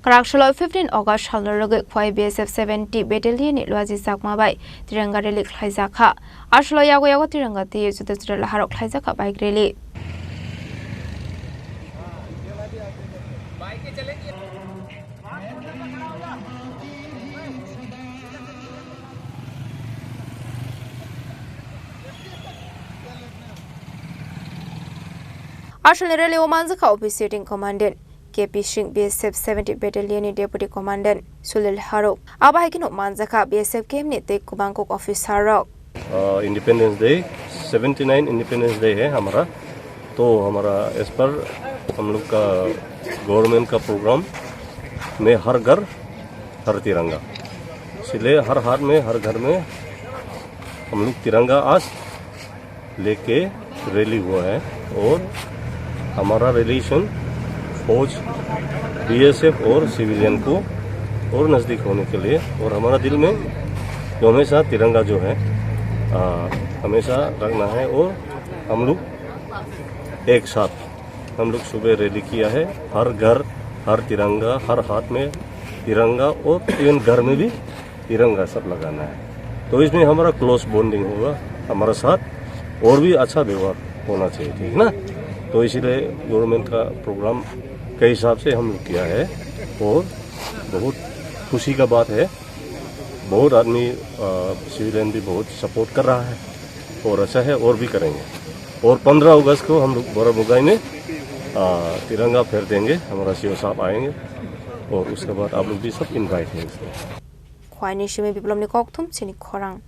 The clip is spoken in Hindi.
Kraksalo 15 August Salno Rwgwi Khowai BSF 70 Battalion Luwajimjakma bai Tiranga rally Khlaijakha Salno Yago Tiranga te Juda Laharo Khlaijakha bike rally Salno rally Omanjaka officiating commandant KP BSF 70 Battalion Deputy Commandant Sulil Haro Abahikino Manjaka BSF came ने ते Bangkok officer rock independence day 79 independence day है हमारा तो हमारा इस पर हम लोग का गवर्नमेंट का प्रोग्राम में हर घर हर तिरंगा इसलिए हर हाथ में हर घर में हम लोग तिरंगा आज लेके रैली हुआ है और हमारा रिलेशन फौज बीएसएफ और सिविलियन को और नज़दीक होने के लिए और हमारा दिल में जो हमेशा तिरंगा जो है हमेशा रखना है और हम लोग एक साथ हम लोग सुबह रैली किया है हर घर हर तिरंगा हर हाथ में तिरंगा और इवन घर में भी तिरंगा सब लगाना है तो इसमें हमारा क्लोज बॉन्डिंग होगा हमारा साथ और भी अच्छा व्यवहार होना चाहिए ठीक ना तो इसीलिए गवर्नमेंट का प्रोग्राम के हिसाब से हम लोग किया है और बहुत खुशी का बात है बहुत आदमी सिविलियन भी बहुत सपोर्ट कर रहा है और अच्छा है और भी करेंगे और 15 अगस्त को हम लोग बड़ा में तिरंगा फेर देंगे हमारा सीओ साहब आएंगे और उसके बाद आप लोग भी सब इनवाइट हैं इसमें Khowai Nishime Biplom ni Kokthum Chini Khorang